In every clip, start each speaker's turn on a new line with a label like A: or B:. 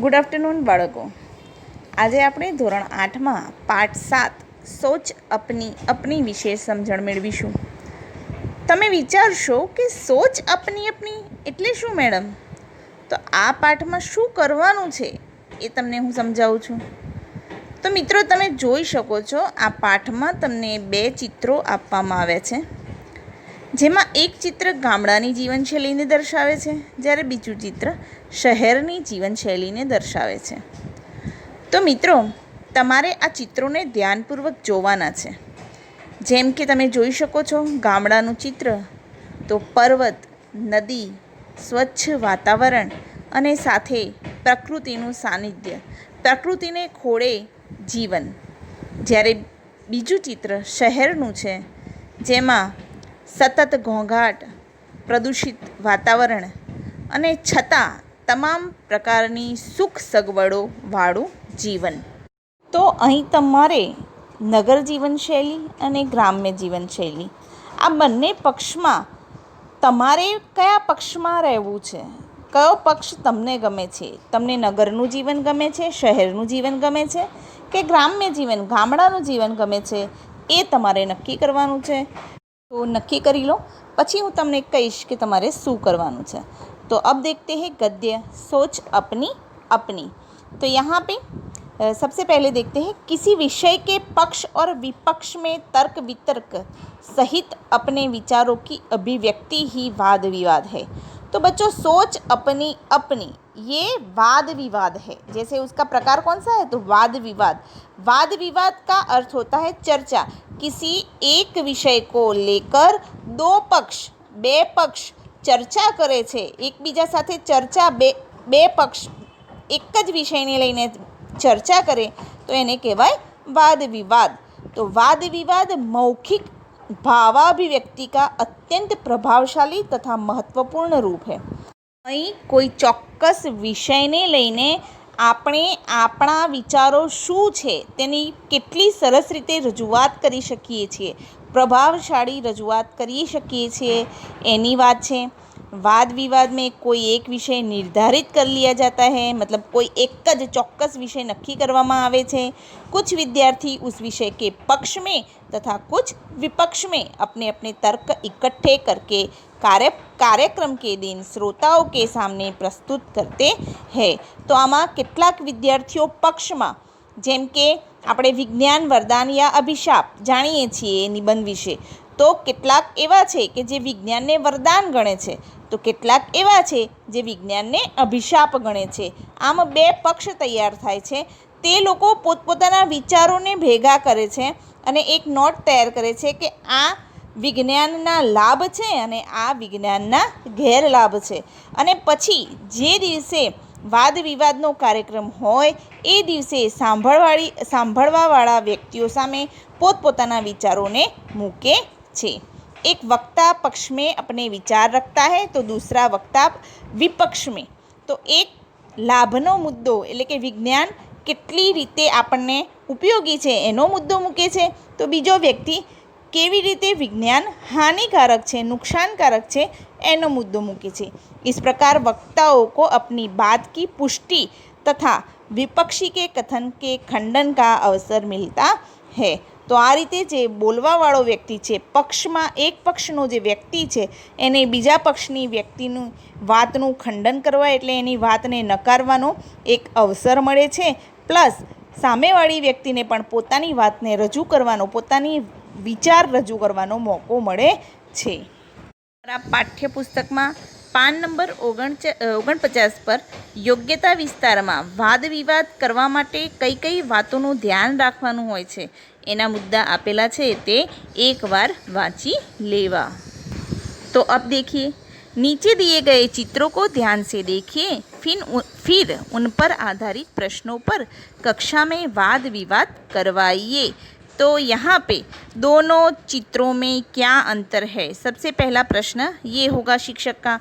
A: Good afternoon બાળકો. આજે આપણે ધોરણ 8માં પાઠ 7 સોચ અપની વિશે સમજણ મેળવીશું. તમે વિચારશો કે સોચ અપની એટલે શું મેડમ? તો આ પાઠમાં શું કરવાનું છે એ તમને હું સમજાવું છું. તો મિત્રો, તમે જોઈ શકો છો આ પાઠમાં તમને 2 ચિત્રો આપવામાં આવ્યા છે, જેમાં એક ચિત્ર ગામડાની જીવનશૈલીને દર્શાવે છે, જ્યારે બીજું ચિત્ર શહેરની જીવનશૈલીને દર્શાવે છે. તો મિત્રો, તમારે આ ચિત્રોને ધ્યાનપૂર્વક જોવાના છે. જેમ કે તમે જોઈ શકો છો ગામડાનું ચિત્ર, તો પર્વત, નદી, સ્વચ્છ વાતાવરણ અને સાથે પ્રકૃતિનું સાનિધ્ય, પ્રકૃતિને ખોળે જીવન. જ્યારે બીજું ચિત્ર શહેરનું છે, જેમાં સતત ઘોંઘાટ, પ્રદૂષિત વાતાવરણ અને છતાં તમામ પ્રકારની સુખ સગવડોવાળું જીવન. તો અહીં તમારે નગર જીવનશૈલી અને ગ્રામ્ય જીવનશૈલી આ બંને પક્ષમાં તમારે કયા પક્ષમાં રહેવું છે, કયો પક્ષ તમને ગમે છે? તમને નગરનું જીવન ગમે છે, શહેરનું જીવન ગમે છે કે ગ્રામ્ય જીવન, ગામડાનું જીવન ગમે છે? એ તમારે નક્કી કરવાનું છે. તો નક્કી કરી લો, પછી હું તમને કહીશ કે તમારે શું કરવાનું છે. तो अब देखते हैं गद्य सोच अपनी. तो यहाँ पे सबसे पहले देखते हैं किसी विषय के पक्ष और विपक्ष में तर्क वितर्क सहित अपने विचारों की अभिव्यक्ति ही वाद विवाद है. तो बच्चों, सोच अपनी ये वाद विवाद है. जैसे उसका प्रकार कौन सा है? तो वाद विवाद. वाद विवाद का अर्थ होता है चर्चा. किसी एक विषय को लेकर બે પક્ષ ચર્ચા કરે છે, એકબીજા સાથે ચર્ચા, બે પક્ષ એક જ વિષયને લઈને ચર્ચા કરે તો એને કહેવાય वाद विवाद. तो वाद विवाद मौखिक भावाभिव्यक्ति का अत्यंत प्रभावशाली तथा महत्वपूर्ण रूप है. અહીં કોઈ ચોક્કસ વિષયને લઈને આપણે આપણા વિચારો શું છે તેની કેટલી સરસ રીતે રજૂઆત કરી શકીએ છીએ, प्रभावशाली रजूआत करी શકીએ છીએ એની વાત છે. वाद विवाद में कोई एक विषय निर्धारित कर लिया जाता है, मतलब कोई एक ज चौक्कस विषय नक्की करवामां आवे छे. कुछ विद्यार्थी उस विषय के पक्ष में तथा कुछ विपक्ष में अपने अपने तर्क इकट्ठे करके कार्यक्रम के दिन श्रोताओं के सामने प्रस्तुत करते हैं. तो आमां કેટલાક વિદ્યાર્થીઓ પક્ષમાં, જેમ કે આપણે વિજ્ઞાન વરદાન યા અભિશાપ જાણીએ છીએ નિબંધ વિશે, તો કેટલાક એવા છે કે જે વિજ્ઞાનને વરદાન ગણે છે, તો કેટલાક એવા છે જે વિજ્ઞાનને અભિશાપ ગણે છે. આમ 2 પક્ષ તૈયાર થાય છે. તે લોકો પોતપોતાના વિચારોને ભેગા કરે છે અને એક નોટ તૈયાર કરે છે કે આ વિજ્ઞાનના લાભ છે અને આ વિજ્ઞાનના ગેરલાભ છે. અને પછી જે દિવસે વાદ વિવાદનો કાર્યક્રમ હોય એ દિવસે સાંભળવાવાળા વ્યક્તિઓ સામે પોતપોતાના વિચારોને મૂકે છે. એક વક્તા પક્ષ में अपने विचार रखता है तो दूसरा वक्ता विपक्ष में. तो एक લાભનો મુદ્દો એટલે કે વિજ્ઞાન કેટલી રીતે આપણને ઉપયોગી છે એનો મુદ્દો મૂકે છે, તો બીજો વ્યક્તિ કેવી રીતે વિજ્ઞાન हानिकारक છે, नुकसानकारक છે एनो मुद्दो मूके छे. इस प्रकार वक्ताओं को अपनी बात की पुष्टि तथा विपक्षी के कथन के खंडन का अवसर मिलता है. तो आ रीते जे बोलवावाळो व्यक्ति छे, पक्षमां एक पक्षनो जे व्यक्ति छे एने बीजा पक्षनी व्यक्तिनी वातनुं खंडन करवा एटले एनी वातने नकारवानो एक अवसर मळे छे. प्लस सामेवाળી व्यक्तिने पण पोतानी वातने रजू करवानो, पोतानी विचार रजू करवानो मौको मळे छे. पाठ्यपुस्तकમાં પાન નંબર 49 પર યોગ્યતા વિસ્તારમાં વાદ વિવાદ કરવા માટે કઈ કઈ વાતોનું ધ્યાન રાખવાનું હોય છે એના મુદ્દા આપેલા છે, તે એકવાર વાંચી લેવા. तो अब देखिए, नीचे दिए गए चित्रों को ध्यान से देखिए, फिर उन पर आधारित प्रश्नों पर कक्षा में वाद विवाद करवाइए. तो यहाँ पे दोनों चित्रों में क्या अंतर है? सबसे पहला प्रश्न ये होगा शिक्षक का.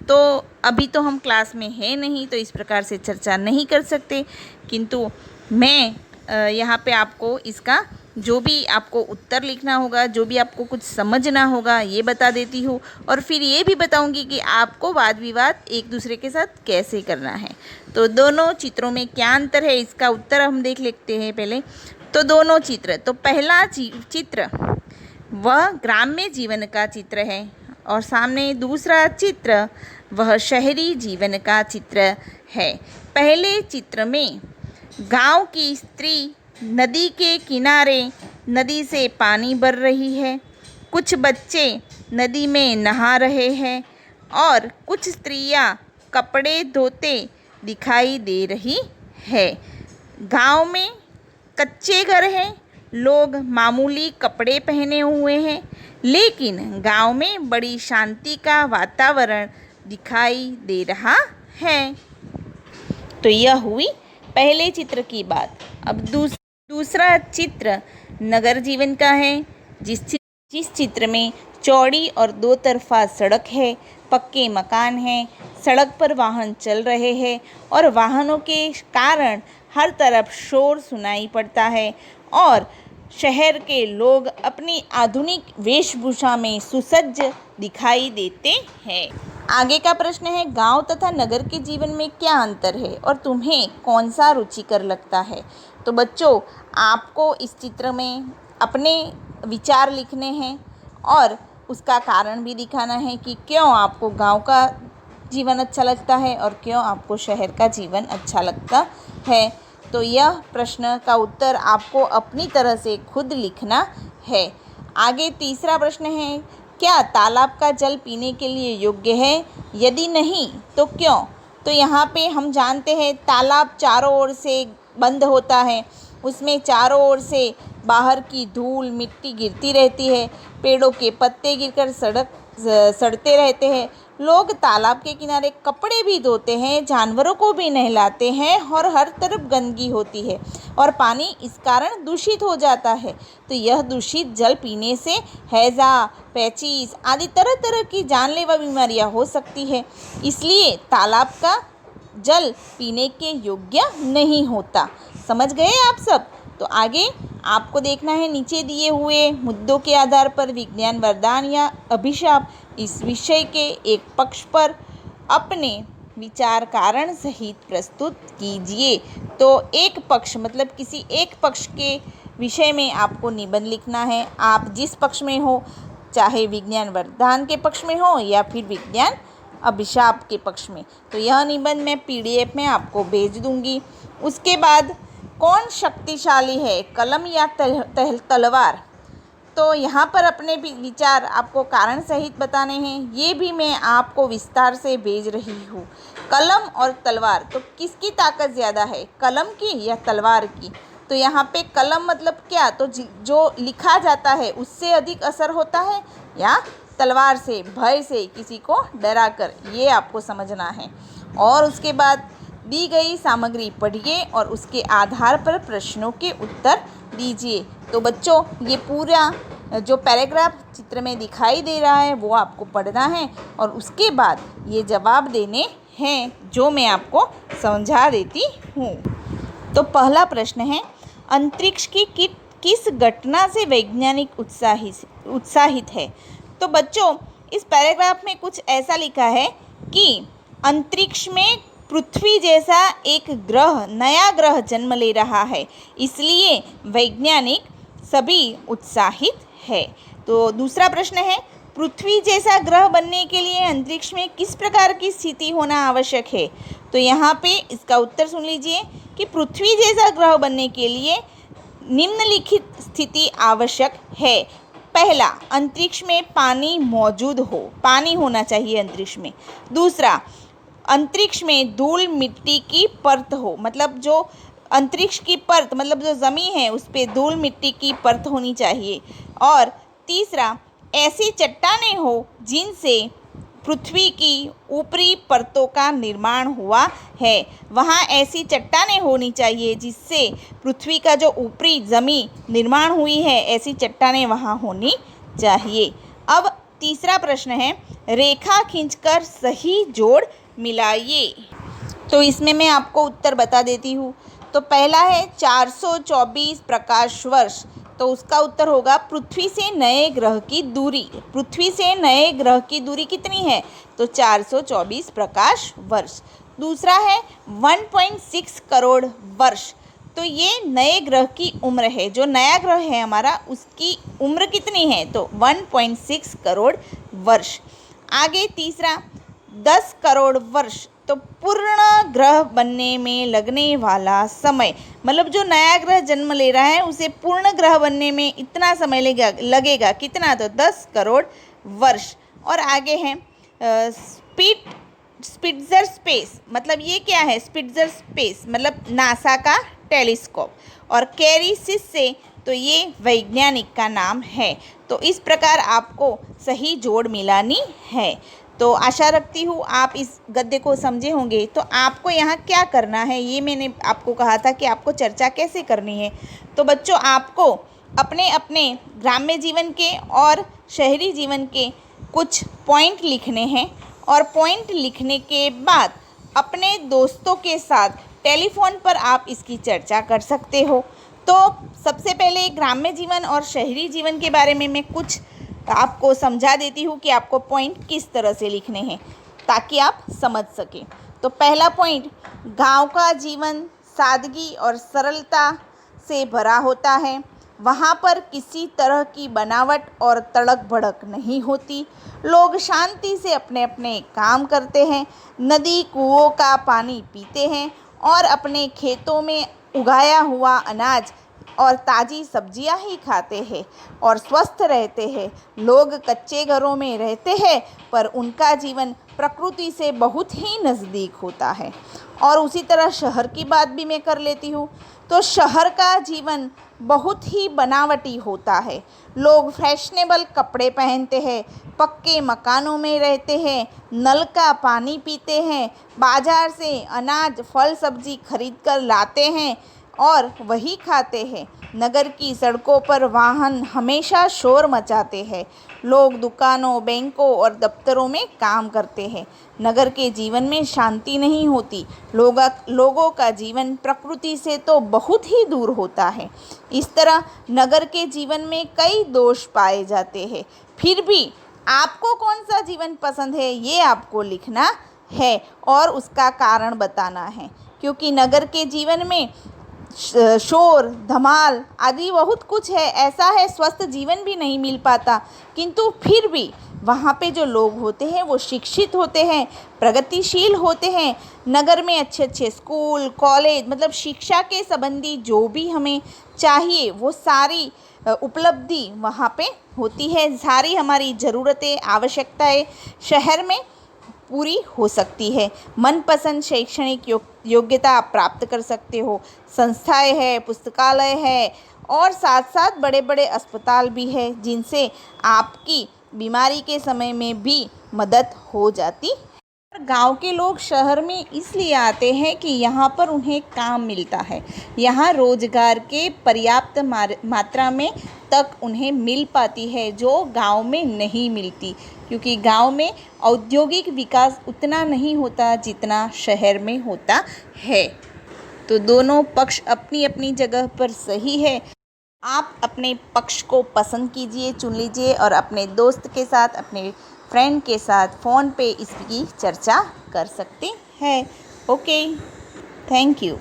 A: तो अभी तो हम क्लास में है नहीं, तो इस प्रकार से चर्चा नहीं कर सकते, किंतु मैं यहाँ पे आपको इसका जो भी आपको उत्तर लिखना होगा, जो भी आपको कुछ समझना होगा, ये बता देती हूँ। और फिर ये भी बताऊँगी कि आपको वाद विवाद एक दूसरे के साथ कैसे करना है। तो दोनों चित्रों में क्या अंतर है, इसका उत्तर हम देख लेते हैं पहले। तो दोनों चित्र, तो पहला चित्र वह ग्राम्य जीवन का चित्र है और सामने दूसरा चित्र वह शहरी जीवन का चित्र है। पहले चित्र में गांव की स्त्री नदी के किनारे नदी से पानी भर रही है, कुछ बच्चे नदी में नहा रहे हैं और कुछ स्त्रियां कपड़े धोते दिखाई दे रही है। गांव में कच्चे घर हैं, लोग मामूली कपड़े पहने हुए हैं, लेकिन गांव में बड़ी शांति का वातावरण दिखाई दे रहा है। तो यह हुई पहले चित्र की बात। अब दूसरा चित्र नगर जीवन का है, जिस चित्र में चौड़ी और दो तरफा सड़क है, पक्के मकान हैं, सड़क पर वाहन चल रहे हैं और वाहनों के कारण हर तरफ शोर सुनाई पड़ता है और शहर के लोग अपनी आधुनिक वेशभूषा में सुसज्ज दिखाई देते हैं। आगे का प्रश्न है, गांव तथा नगर के जीवन में क्या अंतर है और तुम्हें कौन सा रुचिकर लगता है। तो बच्चों, आपको इस चित्र में अपने विचार लिखने हैं और उसका कारण भी दिखाना है कि क्यों आपको गांव का जीवन अच्छा लगता है और क्यों आपको शहर का जीवन अच्छा लगता है। तो यह प्रश्न का उत्तर आपको अपनी तरह से खुद लिखना है। आगे तीसरा प्रश्न है, क्या तालाब का जल पीने के लिए योग्य है? यदि नहीं तो क्यों? तो यहाँ पे हम जानते हैं तालाब चारों ओर से बंद होता है, उसमें चारों ओर से बाहर की धूल मिट्टी गिरती रहती है, पेड़ों के पत्ते गिरकर सड़ते रहते हैं, लोग तालाब के किनारे कपड़े भी धोते हैं, जानवरों को भी नहलाते हैं और हर तरफ गंदगी होती है और पानी इस कारण दूषित हो जाता है। तो यह दूषित जल पीने से हैज़ा, पेचिश आदि तरह तरह की जानलेवा बीमारियां हो सकती है, इसलिए तालाब का जल पीने के योग्य नहीं होता। समझ गए आप सब? तो आगे आपको देखना है नीचे दिए हुए मुद्दों के आधार पर विज्ञान वरदान या अभिशाप इस विषय के एक पक्ष पर अपने विचार कारण सहित प्रस्तुत कीजिए। तो एक पक्ष मतलब किसी एक पक्ष के विषय में आपको निबंध लिखना है। आप जिस पक्ष में हो, चाहे विज्ञान वरदान के पक्ष में हो या फिर विज्ञान अभिशाप के पक्ष में। तो यह निबंध मैं PDF में आपको भेज दूंगी। उसके बाद कौन शक्तिशाली है, कलम या तलवार? तो यहाँ पर अपने विचार आपको कारण सहित बताने हैं, ये भी मैं आपको विस्तार से भेज रही हूँ। कलम और तलवार, तो किसकी ताकत ज़्यादा है, कलम की या तलवार की? तो यहाँ पे कलम मतलब क्या, तो जो लिखा जाता है उससे अधिक असर होता है या तलवार से, भय से, किसी को डरा कर, ये आपको समझना है। और उसके बाद दी गई सामग्री पढ़िए और उसके आधार पर प्रश्नों के उत्तर दीजिए। तो बच्चों, ये पूरा जो पैराग्राफ चित्र में दिखाई दे रहा है वो आपको पढ़ना है और उसके बाद ये जवाब देने हैं जो मैं आपको समझा देती हूँ। तो पहला प्रश्न है, अंतरिक्ष की किस घटना से वैज्ञानिक उत्साहित है? तो बच्चों, इस पैराग्राफ में कुछ ऐसा लिखा है कि अंतरिक्ष में पृथ्वी जैसा एक ग्रह, नया ग्रह जन्म ले रहा है, इसलिए वैज्ञानिक सभी उत्साहित है। तो दूसरा प्रश्न है, पृथ्वी जैसा ग्रह बनने के लिए अंतरिक्ष में किस प्रकार की स्थिति होना आवश्यक है? तो यहाँ पे इसका उत्तर सुन लीजिए कि पृथ्वी जैसा ग्रह बनने के लिए निम्नलिखित स्थिति आवश्यक है। पहला, अंतरिक्ष में पानी मौजूद हो, पानी होना चाहिए अंतरिक्ष में। दूसरा, अंतरिक्ष में धूल मिट्टी की परत हो, मतलब जो अंतरिक्ष की परत मतलब जो ज़मीन है उस पर धूल मिट्टी की परत होनी चाहिए। और तीसरा, ऐसी चट्टानें हो जिनसे पृथ्वी की ऊपरी परतों का निर्माण हुआ है, वहाँ ऐसी चट्टानें होनी चाहिए जिससे पृथ्वी का जो ऊपरी ज़मीन निर्माण हुई है, ऐसी चट्टानें वहाँ होनी चाहिए। अब तीसरा प्रश्न है, रेखा खींचकर सही जोड़ मिलाइए। तो इसमें मैं आपको उत्तर बता देती हूँ। तो पहला है 424 प्रकाश वर्ष तो उसका उत्तर होगा पृथ्वी से नए ग्रह की दूरी। पृथ्वी से नए ग्रह की दूरी कितनी है? तो 424 प्रकाश वर्ष। दूसरा है 1.6 करोड़ वर्ष। तो ये नए ग्रह की उम्र है। जो नया ग्रह है हमारा, उसकी उम्र कितनी है? तो 1.6 करोड़ वर्ष। आगे तीसरा 10 करोड़ वर्ष। तो पूर्ण ग्रह बनने में लगने वाला समय, मतलब जो नया ग्रह जन्म ले रहा है उसे पूर्ण ग्रह बनने में इतना समय लगेगा कितना? तो 10 करोड़ वर्ष। और आगे है स्पिट्ज़र स्पेस, मतलब ये क्या है? स्पिट्ज़र स्पेस मतलब नासा का टेलीस्कोप। और कैरिसिस से, तो ये वैज्ञानिक का नाम है। तो इस प्रकार आपको सही जोड़ मिलानी है। तो आशा रखती हूँ आप इस गद्य को समझे होंगे। तो आपको यहाँ क्या करना है, ये मैंने आपको कहा था कि आपको चर्चा कैसे करनी है। तो बच्चों, आपको अपने अपने ग्राम्य जीवन के और शहरी जीवन के कुछ पॉइंट लिखने हैं, और पॉइंट लिखने के बाद अपने दोस्तों के साथ टेलीफोन पर आप इसकी चर्चा कर सकते हो। तो सबसे पहले ग्राम्य जीवन और शहरी जीवन के बारे में मैं कुछ आपको समझा देती हूँ कि आपको पॉइंट किस तरह से लिखने हैं ताकि आप समझ सकें। तो पहला पॉइंट, गांव का जीवन सादगी और सरलता से भरा होता है। वहाँ पर किसी तरह की बनावट और तड़क भड़क नहीं होती। लोग शांति से अपने अपने काम करते हैं, नदी कुओं का पानी पीते हैं और अपने खेतों में उगाया हुआ अनाज और ताज़ी सब्जियां ही खाते हैं और स्वस्थ रहते हैं। लोग कच्चे घरों में रहते हैं पर उनका जीवन प्रकृति से बहुत ही नज़दीक होता है। और उसी तरह शहर की बात भी मैं कर लेती हूँ। तो शहर का जीवन बहुत ही बनावटी होता है। लोग फैशनेबल कपड़े पहनते हैं, पक्के मकानों में रहते हैं, नल का पानी पीते हैं, बाज़ार से अनाज फल सब्जी खरीद कर लाते हैं और वही खाते हैं। नगर की सड़कों पर वाहन हमेशा शोर मचाते हैं। लोग दुकानों, बैंकों और दफ्तरों में काम करते हैं। नगर के जीवन में शांति नहीं होती। लोगों का जीवन प्रकृति से तो बहुत ही दूर होता है। इस तरह नगर के जीवन में कई दोष पाए जाते हैं। फिर भी आपको कौन सा जीवन पसंद है, ये आपको लिखना है और उसका कारण बताना है। क्योंकि नगर के जीवन में शोर धमाल आदि बहुत कुछ है, ऐसा है स्वस्थ जीवन भी नहीं मिल पाता। किंतु फिर भी वहाँ पे जो लोग होते हैं वो शिक्षित होते हैं, प्रगतिशील होते हैं। नगर में अच्छे अच्छे स्कूल, कॉलेज, मतलब शिक्षा के संबंधी जो भी हमें चाहिए वो सारी उपलब्धि वहाँ पे होती है। सारी हमारी ज़रूरतें, आवश्यकताएं शहर में पूरी हो सकती है। मनपसंद शैक्षणिक योग्यता आप प्राप्त कर सकते हो। संस्थाएं है, पुस्तकालय है और साथ साथ बड़े बड़े अस्पताल भी है जिनसे आपकी बीमारी के समय में भी मदद हो जाती। गांव के लोग शहर में इसलिए आते हैं कि यहाँ पर उन्हें काम मिलता है। यहाँ रोजगार के पर्याप्त मात्रा में तक उन्हें मिल पाती है जो गांव में नहीं मिलती, क्योंकि गांव में औद्योगिक विकास उतना नहीं होता जितना शहर में होता है। तो दोनों पक्ष अपनी अपनी जगह पर सही है। आप अपने पक्ष को पसंद कीजिए, चुन लीजिए और अपने दोस्त के साथ, अपने फ्रेंड के साथ फ़ोन पे इसकी चर्चा कर सकते हैं। Okay, thank you.